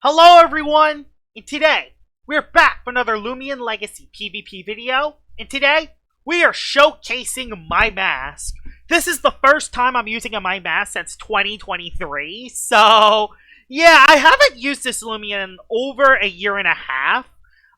Hello everyone, and today we're back for another Loomian Legacy PvP video, and today we are showcasing Mimask. This is the first time I'm using a Mimask since 2023, so yeah, I haven't used this Loomian in over a year and a half.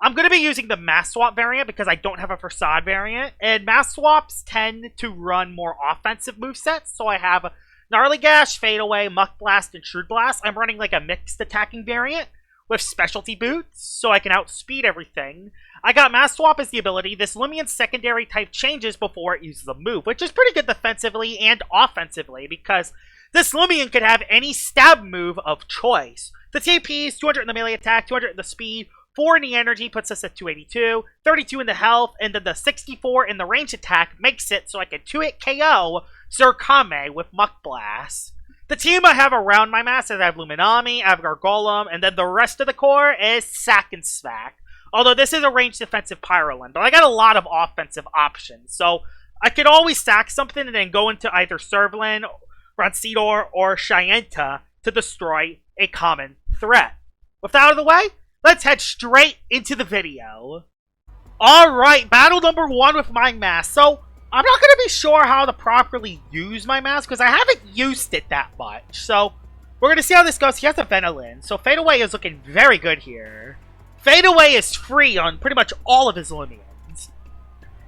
I'm going to be using the mask swap variant because I don't have a facade variant, and mask swaps tend to run more offensive movesets, so I have Gnarly Gash, Fade Away, Muck Blast, and Shrewd Blast. I'm running like a mixed attacking variant with specialty boots, so I can outspeed everything. I got Mask Swap as the ability. This Loomian's secondary type changes before it uses a move, which is pretty good defensively and offensively, because this Loomian could have any stab move of choice. The TP is 200 in the melee attack, 200 in the speed, 4 in the energy puts us at 282, 32 in the health, and then the 64 in the range attack makes it so I can 2-hit KO Zurkame with Muck Blast. The team I have around Mimask is I have Luminami, I have Gargolem, and then the rest of the core is Sack and Smack. Although this is a ranged defensive Pyroland, but I got a lot of offensive options, so I could always sack something and then go into either Servalin, Rancidor, or Shyenta to destroy a common threat. With that out of the way, let's head straight into the video. Alright, battle number 1 with Mimask. So, I'm not going to be sure how to properly use Mimask because I haven't used it that much. So, we're going to see how this goes. He has a Venilin, so Fade Away is looking very good here. Fade Away is free on pretty much all of his Loomians.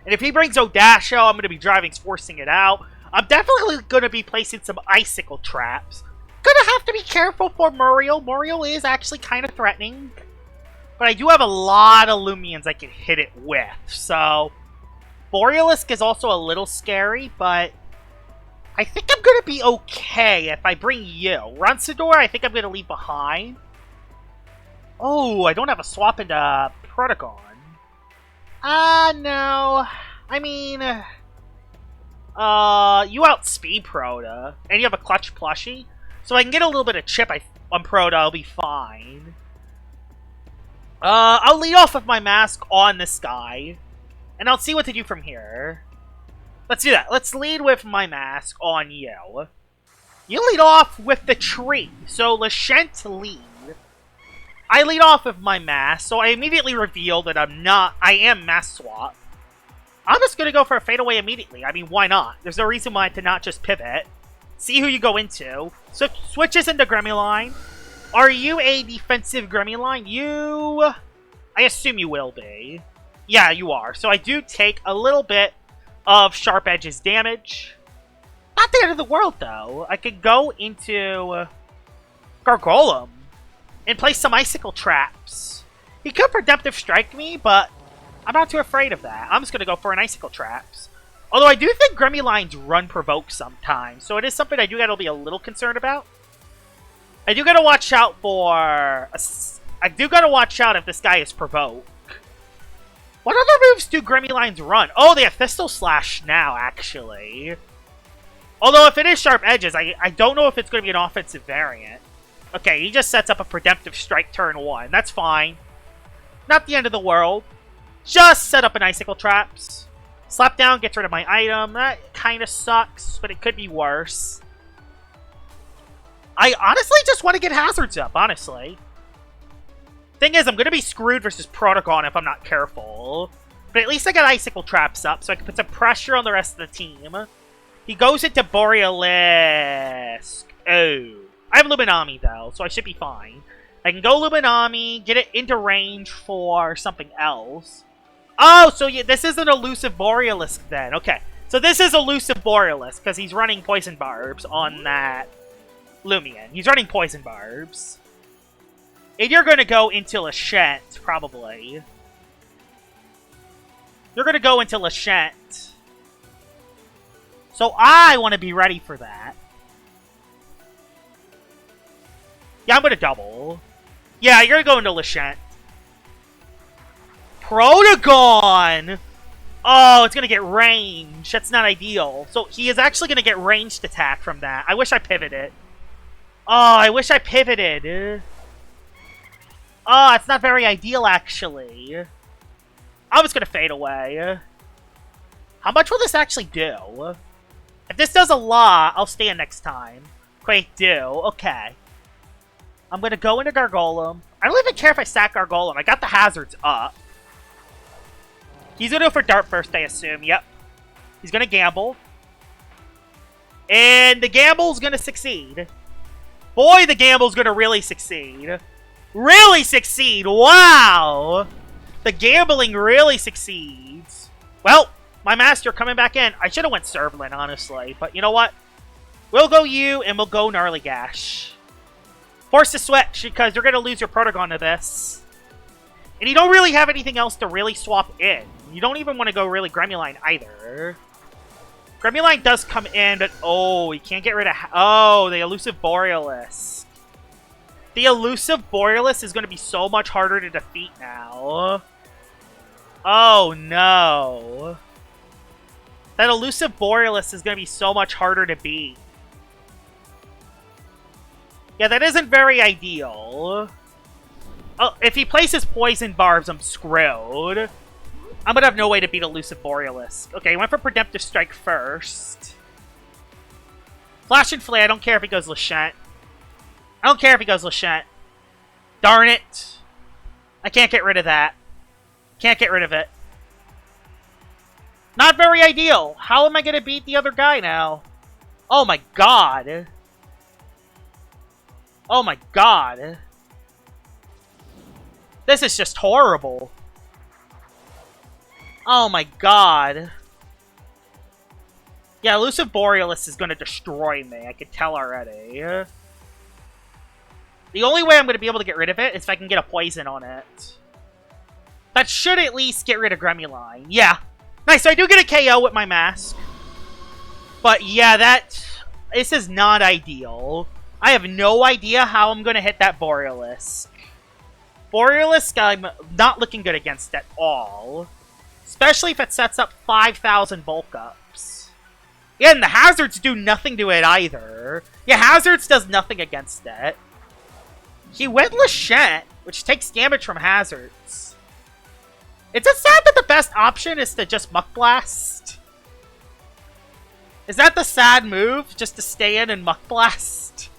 And if he brings Odasho, I'm going to be driving, forcing it out. I'm definitely going to be placing some Icicle traps. Gonna have to be careful for Muriel. Muriel is actually kind of threatening. But I do have a lot of Loomians I can hit it with, so Borealisk is also a little scary, but I think I'm going to be okay if I bring you. Rancidor, I think I'm going to leave behind. Oh, I don't have a swap into Protagon. No. I mean, you outspeed Proto, and you have a Clutch plushie, so I can get a little bit of chip on Proto, I'll be fine. I'll lead off with my mask on this guy, and I'll see what to do from here. Let's do that. Let's lead with my mask on you. You lead off with the tree, so Lashent lead. I lead off with my mask, so I immediately reveal that I am mask swap. I'm just gonna go for a Fade Away immediately. I mean, why not? There's no reason why to not just pivot. See who you go into. So, switches into Gremlin. Are you a defensive Gremlin? I assume you will be. Yeah, you are. So I do take a little bit of Sharp Edge's damage. Not the end of the world, though. I could go into Gargolem and place some Icicle traps. He could Redemptive Strike me, but I'm not too afraid of that. I'm just going to go for an Icicle traps. Although I do think Gremlins run Provoke sometimes, so it is something I do gotta be a little concerned about. I do gotta watch out if this guy is Provoke. What other moves do Gremlins run? Oh, they have Thistle Slash now, actually. Although if it is Sharp Edges, I don't know if it's going to be an offensive variant. Okay, he just sets up a Redemptive Strike turn 1. That's fine. Not the end of the world. Just set up an Icicle Traps. Slap down, gets rid of my item. That kind of sucks, but it could be worse. I honestly just want to get hazards up, honestly. Thing is, I'm going to be screwed versus Protagon if I'm not careful. But at least I got Icicle Traps up, so I can put some pressure on the rest of the team. He goes into Borealisk. Oh. I have Luminami, though, so I should be fine. I can go Luminami, get it into range for something else. Oh, so yeah, this is an elusive Borealisk then. Okay, so this is elusive Borealisk, because he's running Poison Barbs on that Loomian. He's running Poison Barbs. And you're going to go into Lashent, probably. You're going to go into Lashent. So I want to be ready for that. Yeah, I'm going to double. Yeah, you're going to go into Lashent. Protagon! Oh, it's going to get range. That's not ideal. So he is actually going to get ranged attack from that. I wish I pivoted. Oh, I wish I pivoted. Oh, it's not very ideal, actually. I'm just going to Fade Away. How much will this actually do? If this does a lot, I'll stand next time. Quake do. Okay. I'm going to go into Gargolem. I don't even care if I sack Gargolem. I got the hazards up. He's going to go for Dart first, I assume. Yep. He's going to gamble. And the gamble's going to succeed. Boy, the gamble's going to really succeed. Really succeed! Wow! The gambling really succeeds. Well, my master coming back in. I should have went Servalin, honestly. But you know what? We'll go you, and we'll go Gnarly Gash. Force to switch, because you're going to lose your Protogon to this. And you don't really have anything else to really swap in. You don't even want to go really Gremuline either. Gremuline does come in, but oh, you can't get rid of... Oh, the Elusive Borealis. The Elusive Borealis is going to be so much harder to defeat now. Oh, no. That Elusive Borealis is going to be so much harder to beat. Yeah, that isn't very ideal. Oh, if he places Poison Barbs, I'm screwed. I'm going to have no way to beat Elusive Borealis. Okay, he went for Redemptive Strike first. Flash and Flay, I don't care if he goes Lachette. I don't care if he goes Lachette. Darn it. I can't get rid of that. Can't get rid of it. Not very ideal. How am I going to beat the other guy now? Oh my god. Oh my god. This is just horrible. Oh my god. Yeah, Elusive Borealis is going to destroy me. I can tell already. The only way I'm going to be able to get rid of it is if I can get a poison on it. That should at least get rid of Gremuline. Yeah. Nice, so I do get a KO with my mask. But yeah, this is not ideal. I have no idea how I'm going to hit that Borealis. Borealis, I'm not looking good against at all. Especially if it sets up 5,000 bulk ups. Yeah, and the hazards do nothing to it either. Yeah, hazards does nothing against it. He went Lachette, which takes damage from hazards. It's just sad that the best option is to just Muck Blast. Is that the sad move? Just to stay in and Muck Blast?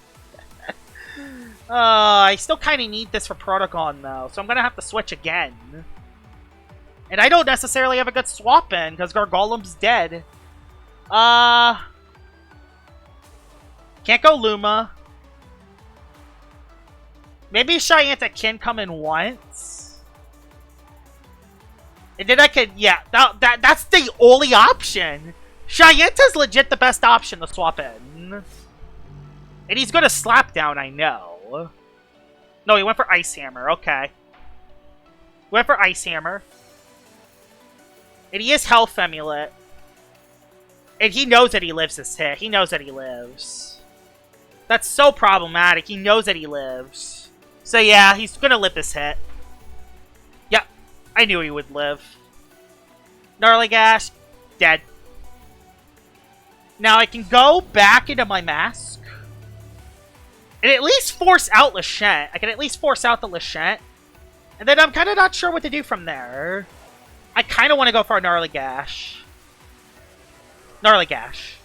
I still kind of need this for Protogon, though, so I'm going to have to switch again. And I don't necessarily have a good swap in, because Gargolem's dead. Can't go Luma. Maybe Shyanta can come in once. And then I could, yeah, that's the only option. Shyanta's legit the best option to swap in. And he's going to slap down, I know. No, he went for Ice Hammer, okay. Went for Ice Hammer. And he is Health Amulet. And he knows that he lives this hit. He knows that he lives. That's so problematic. He knows that he lives. So yeah, he's gonna live this hit. Yep, I knew he would live. Gnarly Gash, dead. Now I can go back into my mask. And at least force out Lachette. I can at least force out the Lachette. And then I'm kind of not sure what to do from there. I kind of want to go for a Gnarly Gash. Gnarly Gash.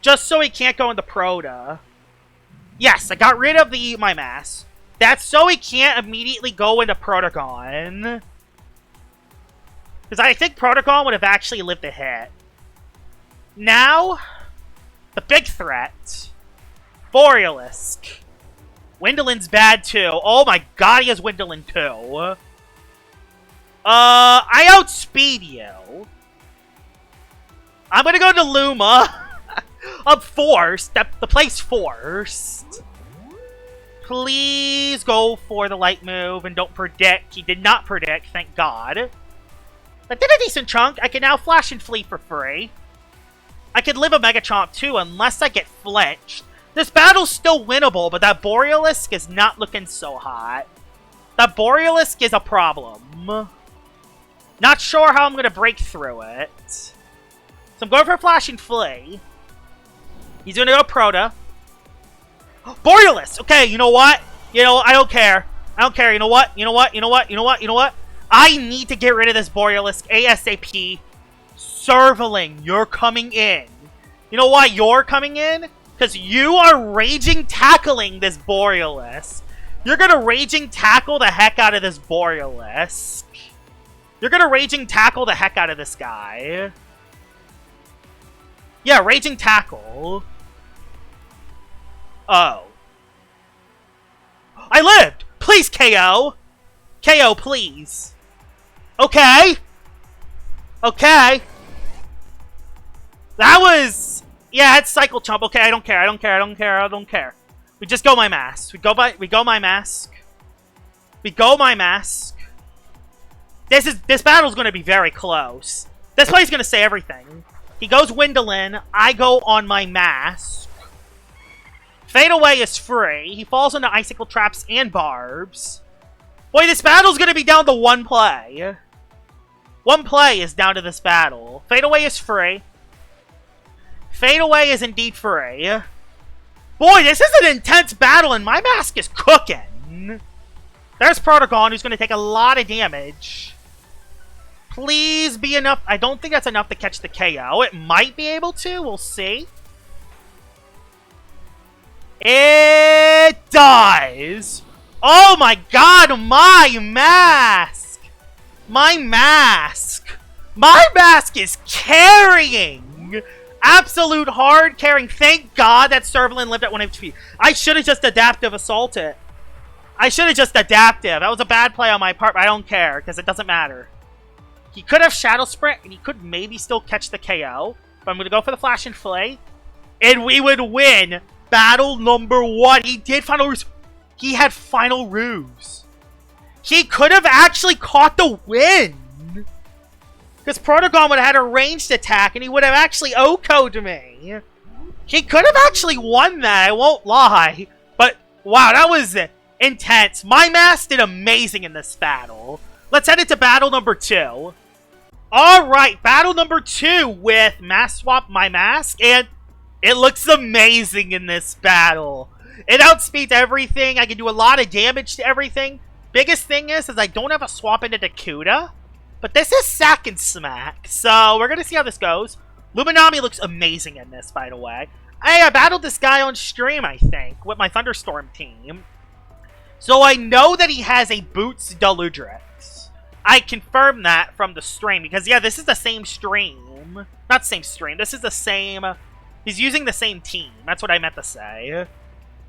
Just so he can't go into Proto. Yes, I got rid of my mask. That's so he can't immediately go into Protogon. Because I think Protogon would have actually lived a hit. Now, the big threat. Borealisk. Windolin's bad too. Oh my god, he has Windolin too. I outspeed you. I'm gonna go to Luma. I'm forced. The play's forced. Please go for the light move and don't predict. He did not predict, thank god. That did a decent chunk. I can now Flash and Flee for free. I could live a Mega Chomp too unless I get flinched. This battle's still winnable, but that Borealisk is not looking so hot. That Borealisk is a problem. Not sure how I'm going to break through it. So I'm going for Flash and Flee. He's going to go Proto. Borealisk! Okay, you know what? You know, I don't care. I don't care. You know what? You know what? You know what? You know what? You know what? I need to get rid of this Borealisk ASAP. Servaling, you're coming in. You know why you're coming in? Because you are raging tackling this Borealis. You're gonna raging tackle the heck out of this Borealis. You're gonna raging tackle the heck out of this guy. Yeah, raging tackle. Oh. I lived! Please, KO! KO, please. Okay. Okay. That was... Yeah, it's cycle chump. Okay, I don't care. I don't care. I don't care. I don't care. We just go my mask. We go my mask. We go my mask. This battle's gonna be very close. This play's gonna say everything. He goes Windolin. I go on my mask. Fade Away is free. He falls into icicle traps and barbs. Boy, this battle's gonna be down to one play. One play is down to this battle. Fade Away is free. Fade Away is indeed free. Boy, this is an intense battle, and my mask is cooking. There's Protagon, who's going to take a lot of damage. Please be enough. I don't think that's enough to catch the KO. It might be able to. We'll see. It does. Oh my god, my mask. My mask. My mask is carrying. Absolute hard carrying. Thank God that Servalin lived at 1 HP. I should have just adaptive assaulted. I should have just adaptive. That was a bad play on my part, but I don't care, because it doesn't matter. He could have Shadow Sprint, and he could maybe still catch the KO. But I'm going to go for the Flash and Flay. And we would win battle number 1. He did Final Ruse. He had Final Ruse. He could have actually caught the win. Because Protagon would have had a ranged attack, and he would have actually OHKO'd me. He could have actually won that, I won't lie. But, wow, that was intense. My mask did amazing in this battle. Let's head into battle number 2. Alright, battle number 2 with Mask Swap My Mask, and it looks amazing in this battle. It outspeeds everything. I can do a lot of damage to everything. Biggest thing is I don't have a swap into Dakuda. But this is Sack and Smack, so we're going to see how this goes. Luminami looks amazing in this, by the way. I battled this guy on stream, I think, with my Thunderstorm team. So I know that he has a Boots Deludrix. I confirmed that from the stream, because, yeah, this is the same stream. Not same stream, this is the same... He's using the same team, that's what I meant to say.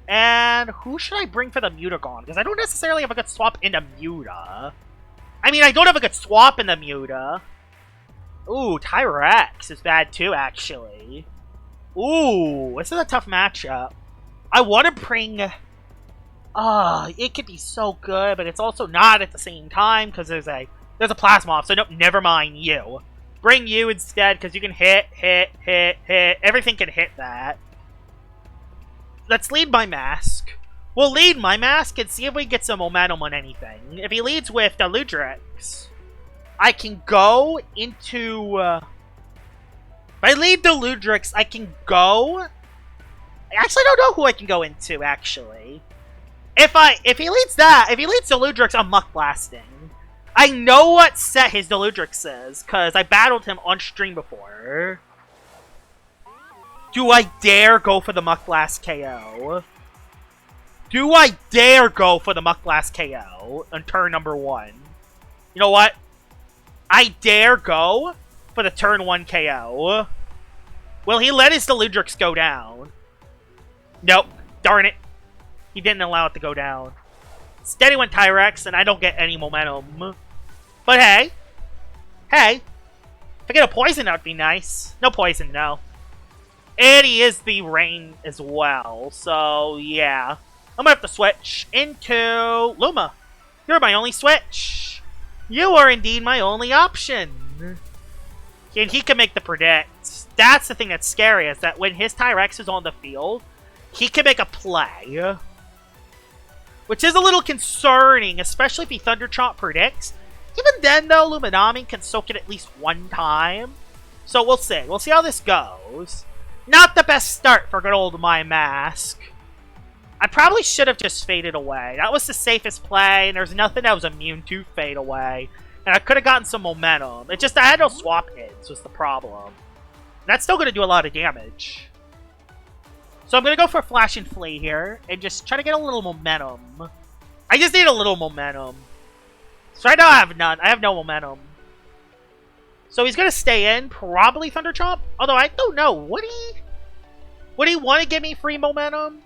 And who should I bring for the Mutagon? Because I don't necessarily have a good swap into Muta. I mean, I don't have a good swap in the Muta. Ooh, Tyrex is bad too, actually. Ooh, this is a tough matchup. I want to bring... it could be so good, but it's also not at the same time, because there's a Plasmoth, so nope, never mind you. Bring you instead, because you can hit. Everything can hit that. Let's lead my mask. We'll lead my mask and see if we get some momentum on anything. If he leads with Deludrix, I can go into... if I lead Deludrix, I can go... I actually don't know who I can go into, actually. If he leads that, if he leads Deludrix, I'm Muck Blasting. I know what set his Deludrix is, because I battled him on stream before. Do I dare go for the Muck Blast KO? Do I dare go for the Muck Blast KO on turn number 1? You know what? I dare go for the turn 1 KO. Will he let his Deludrix go down? Nope. Darn it. He didn't allow it to go down. Instead he went Tyrex, and I don't get any momentum. But hey. Hey. If I get a poison, that would be nice. No poison, no. And he is the rain as well, so yeah. I'm gonna have to switch into Luma. You're my only switch. You are indeed my only option. And he can make the predict. That's the thing that's scary, is that when his Tyrex is on the field, he can make a play. Which is a little concerning, especially if he Thunder Chomp predicts. Even then, though, Luminami can soak it at least one time. So we'll see. We'll see how this goes. Not the best start for good old My Mask. I probably should have just faded away. That was the safest play, and there's nothing that was immune to fade away. And I could have gotten some momentum. It just, I had no swap hits was the problem. And that's still going to do a lot of damage. So I'm going to go for Flash and Flee here and just try to get a little momentum. I just need a little momentum. So right now I have none. I have no momentum. So he's going to stay in, probably Thunder Chomp. Although I don't know. Would he want to give me free momentum?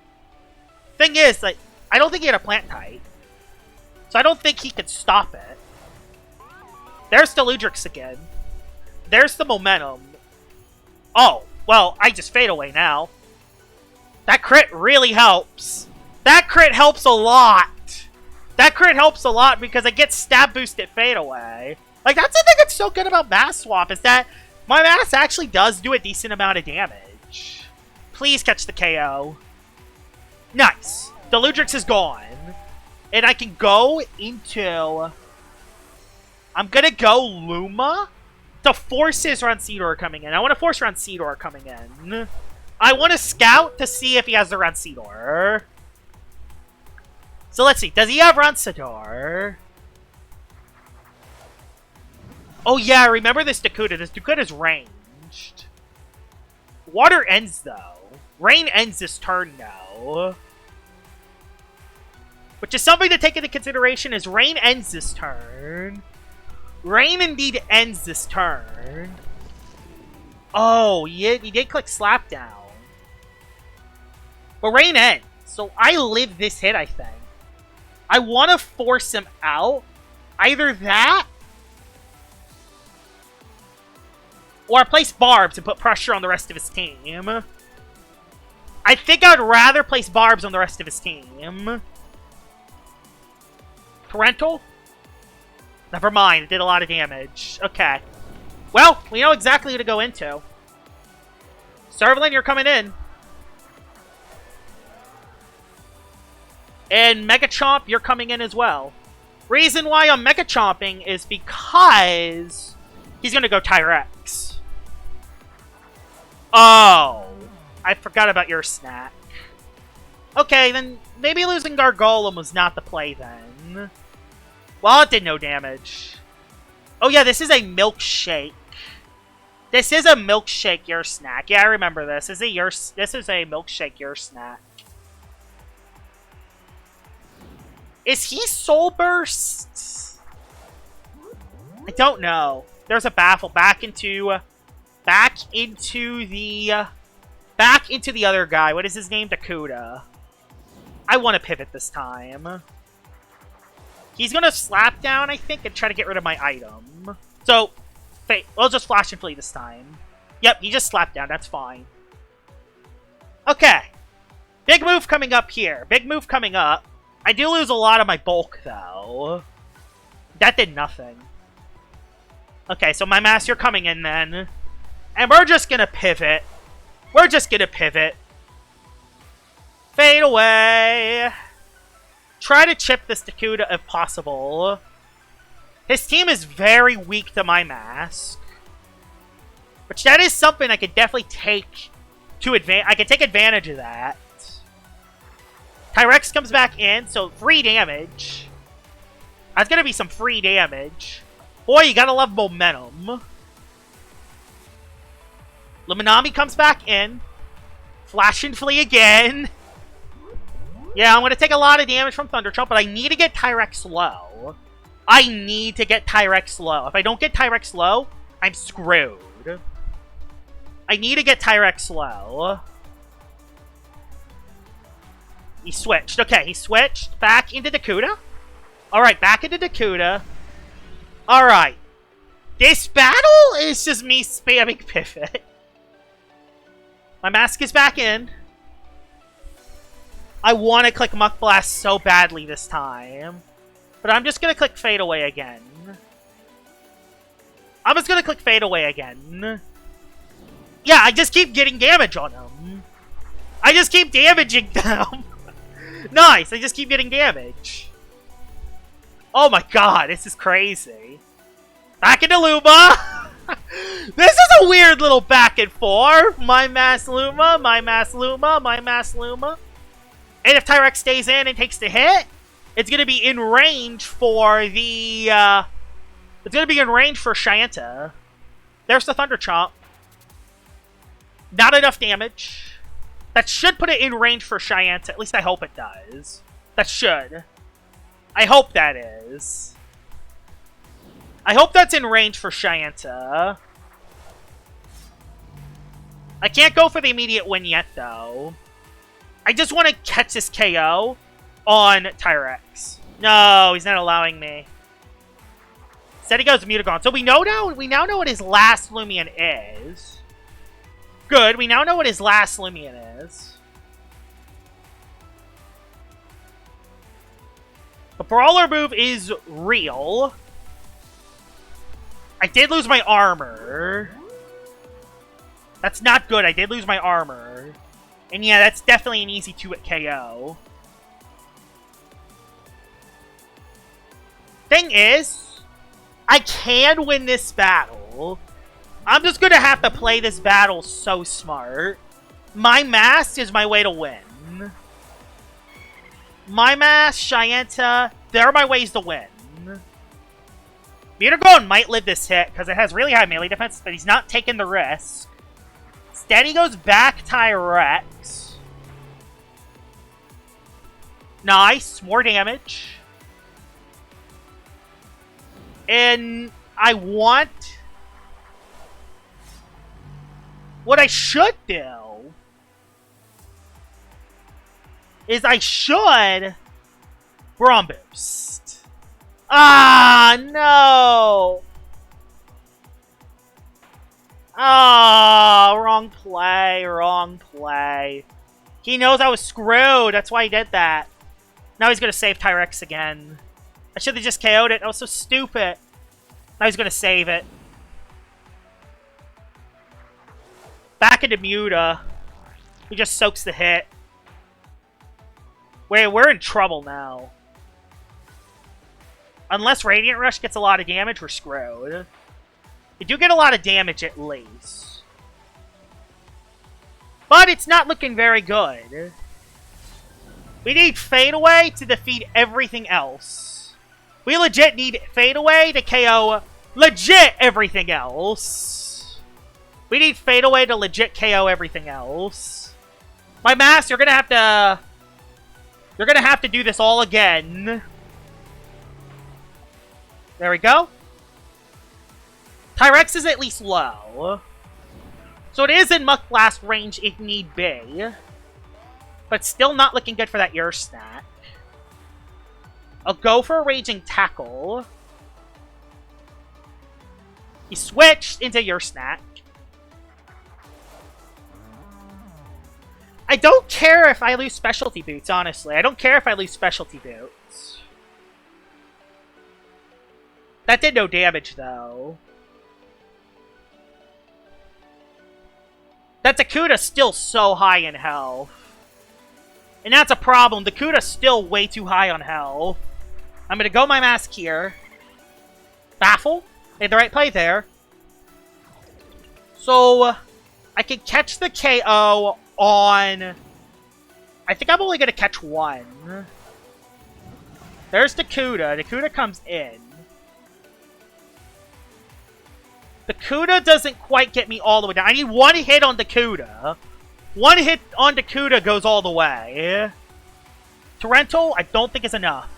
Thing is, like, I don't think he had a plant type. So I don't think he could stop it. There's the Ludrix again. There's the momentum. Oh, well, I just fade away now. That crit really helps. That crit helps a lot. That crit helps a lot because I get stab boosted fade away. Like, that's the thing that's so good about Mass Swap, is that my Mass actually does do a decent amount of damage. Please catch the KO. Nice. The Ludrix is gone. And I can go into... I'm gonna go Luma to force his Rancidor coming in. I want to force Rancidor coming in. I want to scout to see if he has the Rancidor. So let's see. Does he have Rancidor? Oh yeah, remember this Dakuda. This Dakuda's ranged. Water ends though. Rain ends this turn now. Which is something to take into consideration, is Rain ends this turn. Rain indeed ends this turn. Oh, he did click Slap Down. But Rain ends. So I live this hit, I think. I want to force him out. Either that, or place Barbs and put pressure on the rest of his team. I think I'd rather place Barbs on the rest of his team. Parental? Never mind, it did a lot of damage. Okay. Well, we know exactly who to go into. Servalin, you're coming in. And Mega Chomp, you're coming in as well. Reason why I'm Mega Chomping is because he's going to go Tyrex. Oh, I forgot about your snack. Okay, then maybe losing Gargolem was not the play then. Well, it did no damage. Oh yeah, this is a milkshake. This is a milkshake your snack. Yeah, I remember this. This is a milkshake your snack. Is he Soul Burst? I don't know. There's a baffle back into the other guy. What is his name? Dakuda. I want to pivot this time. He's gonna Slap Down, I think, and try to get rid of my item. So, we'll just Flash and Flee this time. Yep, he just Slapped Down. That's fine. Okay. Big move coming up here. Big move coming up. I do lose a lot of my bulk, though. That did nothing. Okay, so my Mass, you're coming in then. And we're just gonna pivot. We're just gonna pivot. Fade away. Try to chip this Dakuda if possible. His team is very weak to my Mask. Which that is something I could definitely take to advantage. I can take advantage of that. Tyrex comes back in, so free damage. That's gonna be some free damage. Boy, you gotta love momentum. Luminami comes back in. Flash and Flee again. Yeah, I'm gonna take a lot of damage from Thunder Chomp, but I need to get Tyrex low. I need to get Tyrex low. If I don't get Tyrex low, I'm screwed. I need to get Tyrex low. He switched. Okay, he switched. Back into Dakuda. Alright, back into Dakuda. Alright. This battle is just me spamming pivot. My Mask is back in. I want to click Muck Blast so badly this time. But I'm just going to click Fade Away again. I'm just going to click Fade Away again. Yeah, I just keep getting damage on them. I just keep damaging them. Nice, I just keep getting damage. Oh my god, this is crazy. Back into Luma. This is a weird little back and forth. My Mass Luma, my Mass Luma, my Mass Luma. And if Tyrex stays in and takes the hit, it's going to be in range for the, it's going to be in range for Shyenta. There's the Thunder Chomp. Not enough damage. That should put it in range for Cheyenne. At least I hope it does. That should. I hope that is. I hope that's in range for Cheyenne. I can't go for the immediate win yet, though. I just want to catch this KO on Tyrex. No, he's not allowing me. Instead he goes Mutagon. So we now know what his last Loomian is. Good, we now know what his last Loomian is. The Brawler move is real. I did lose my armor. That's not good. I did lose my armor. And yeah, that's definitely an easy 2-hit KO. Thing is, I can win this battle. I'm just gonna have to play this battle so smart. Mimask is my way to win. Mimask, Cheyenne, they're my ways to win. Mutagon might live this hit, because it has really high melee defense, but he's not taking the risk. Instead, he goes back Tyrex. Nice, more damage. And I want... What I should do is I should Braum Boost. Ah, no! Ah, wrong play, wrong play. He knows I was screwed. That's why he did that. Now he's going to save Tyrex again. I should have just KO'd it. That was so stupid. Now he's going to save it. Back into Muta. He just soaks the hit. Wait, we're in trouble now. Unless Radiant Rush gets a lot of damage, we're screwed. We do get a lot of damage at least. But it's not looking very good. We need Fade Away to defeat everything else. We legit need Fade Away to KO legit everything else. We need Fade Away to legit KO everything else. Mimask, you're gonna have to... You're gonna have to do this all again. There we go. Tyrex is at least low. So it is in Muck Blast range if need be. But still not looking good for that Ear Snack. I'll go for a Raging Tackle. He switched into Ear Snack. I don't care if I lose Specialty Boots, honestly. I don't care if I lose Specialty Boots. That did no damage, though. That Dakuda's still so high in health. And that's a problem. Dakuda's still way too high on health. I'm gonna go Mimask here. Baffle. Made the right play there. So, I can catch the KO on... I think I'm only gonna catch one. There's Dakuda. Dakuda comes in. Dakuda doesn't quite get me all the way down. I need one hit on Dakuda. One hit on Dakuda goes all the way. Torrential, I don't think is enough.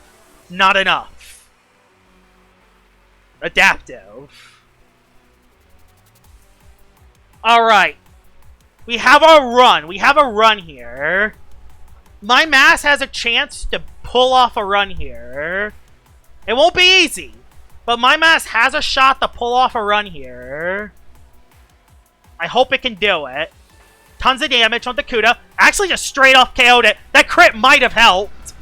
Not enough. Adaptive. Alright. We have a run. We have a run here. Mimask has a chance to pull off a run here. It won't be easy. But Mimask has a shot to pull off a run here. I hope it can do it. Tons of damage on Dakuda. Actually just straight off KO'd it. That crit might have helped.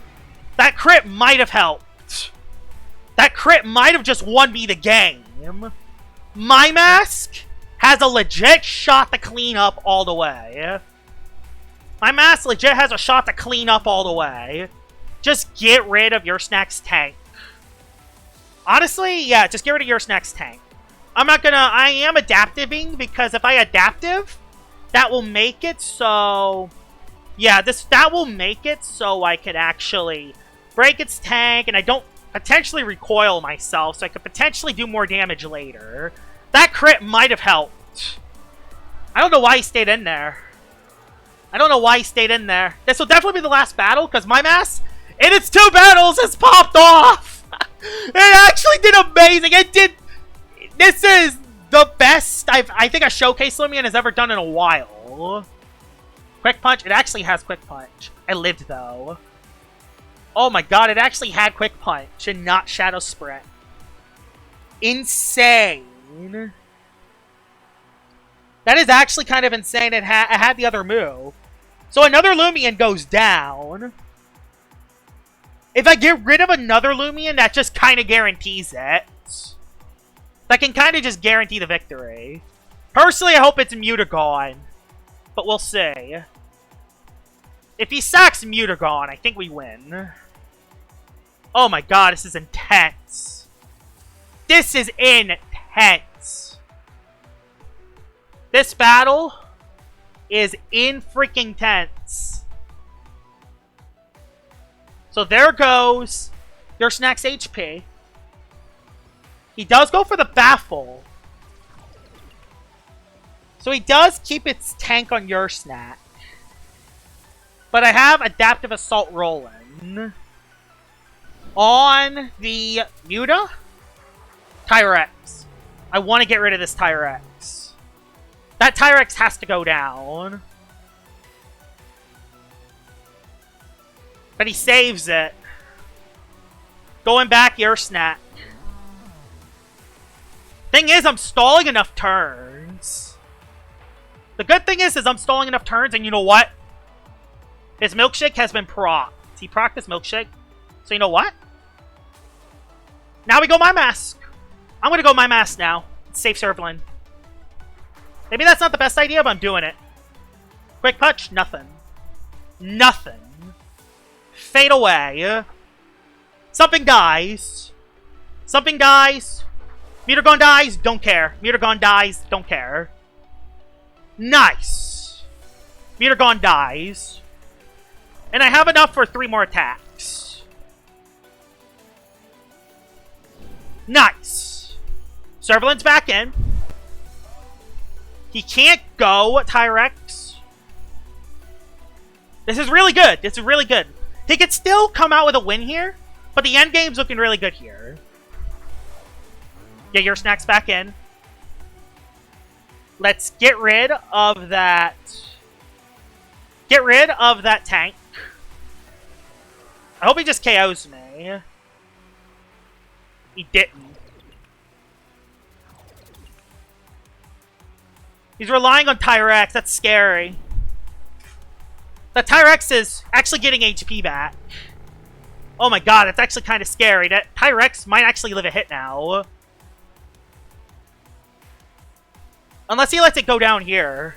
That crit might have helped. That crit might have just won me the game. Mimask has a legit shot to clean up all the way. Mimask legit has a shot to clean up all the way. Just get rid of your Snack's tank. Honestly, yeah, just get rid of your Snack's tank. I'm not gonna... I am adaptiving, because if I adaptive, that will make it so... Yeah, that will make it so I could actually break its tank, and I don't potentially recoil myself, so I could potentially do more damage later. That crit might have helped. I don't know why he stayed in there. I don't know why he stayed in there. This will definitely be the last battle, because Mimask, in its 2 battles, has popped off! It actually did amazing! It did... This is the best I think a Showcase Loomian has ever done in a while. Quick Punch? It actually has Quick Punch. I lived, though. Oh my god, it actually had Quick Punch and not Shadow Sprint. Insane. That is actually kind of insane. It had the other move. So another Loomian goes down. If I get rid of another Loomian, that just kind of guarantees it. That can kind of just guarantee the victory. Personally, I hope it's Mutagon. But we'll see. If he sacks Mutagon, I think we win. Oh my god, this is intense. This is intense. This battle is freaking tense. So there goes your Snack's HP. He does go for the Baffle. So he does keep its tank on your Snack. But I have Adaptive Assault rolling. On the Muta, Tyrex. I want to get rid of this Tyrex. That Tyrex has to go down. But he saves it. Going back, your Snack. Thing is, I'm stalling enough turns. The good thing is I'm stalling enough turns, and you know what? His Milkshake has been procced. He procced his Milkshake. So you know what? Now we go Mimask. I'm going to go Mimask now. Save Servalin. Maybe that's not the best idea, but I'm doing it. Quick Punch? Nothing. Nothing. Fade away. Something dies. Something dies. Mutagon dies. Don't care. Mutagon dies. Don't care. Nice. Mutagon dies. And I have enough for 3 more attacks. Nice. Servalin's back in. He can't go, Tyrex. This is really good. This is really good. He could still come out with a win here, but the end game's looking really good here. Get your Snacks back in. Let's get rid of that. Get rid of that tank. I hope he just KOs me. He didn't. He's relying on Tyrex. That's scary. The Tyrex is actually getting HP back. Oh my god, that's actually kind of scary. That Tyrex might actually live a hit now. Unless he lets it go down here.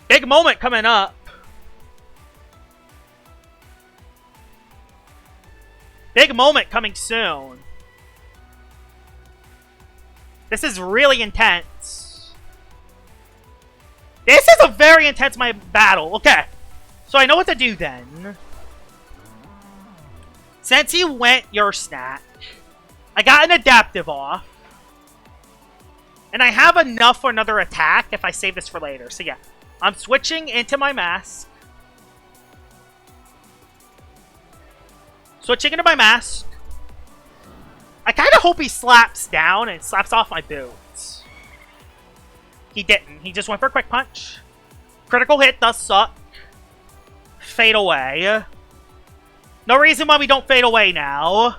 Big moment coming up. Big moment coming soon. This is really intense. This is a very intense battle. Okay. So I know what to do then. Since he went your Snack, I got an Adaptive off. And I have enough for another attack if I save this for later. So yeah. I'm switching into Mimask. Switching into Mimask. I kind of hope he slaps down and slaps off my boots. He didn't. He just went for a Quick Punch. Critical hit does suck. Fade away. No reason why we don't fade away now.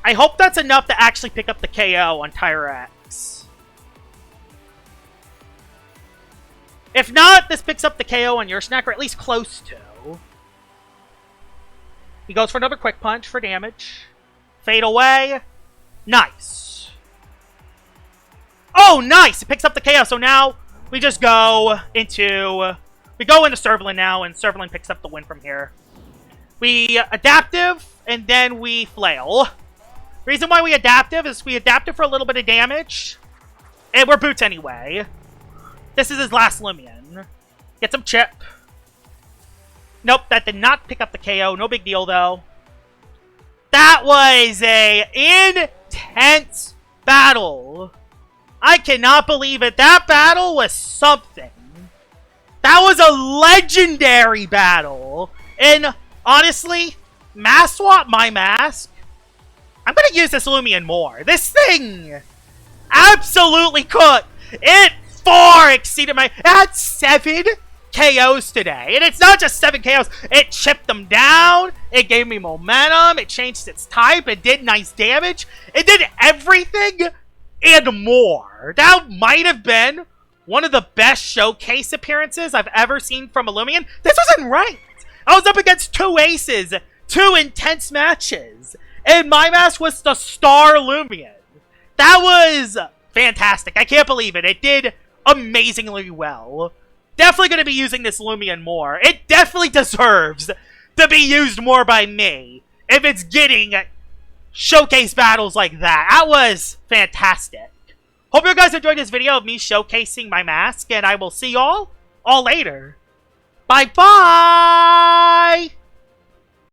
I hope that's enough to actually pick up the KO on Tyrex. If not, this picks up the KO on your Snack, or at least close to. He goes for another Quick Punch for damage. Fade away. Nice. Oh, nice! It picks up the KO, so now we just go into... We go into Servalin now, and Servalin picks up the win from here. We Adaptive, and then we Flail. Reason why we Adaptive is we Adaptive for a little bit of damage. And we're Boots anyway. This is his last Loomian. Get some chip. Nope, that did not pick up the KO. No big deal, though. That was a intense battle. I cannot believe it. That battle was something. That was a legendary battle. And honestly, mask swap my mask. I'm going to use this Loomian more. This thing absolutely cooked. It far exceeded my... It had 7 KOs today. And it's not just 7 KOs. It chipped them down. It gave me momentum. It changed its type. It did nice damage. It did everything and more. That might have been one of the best showcase appearances I've ever seen from a Loomian. This wasn't right. I was up against 2 aces. 2 intense matches. And Mimask was the star Loomian. That was fantastic. I can't believe it. It did amazingly well. Definitely going to be using this Loomian more. It definitely deserves to be used more by me if it's getting showcase battles like that. That was fantastic. Hope you guys enjoyed this video of me showcasing my mask, and I will see y'all all later. Bye-bye!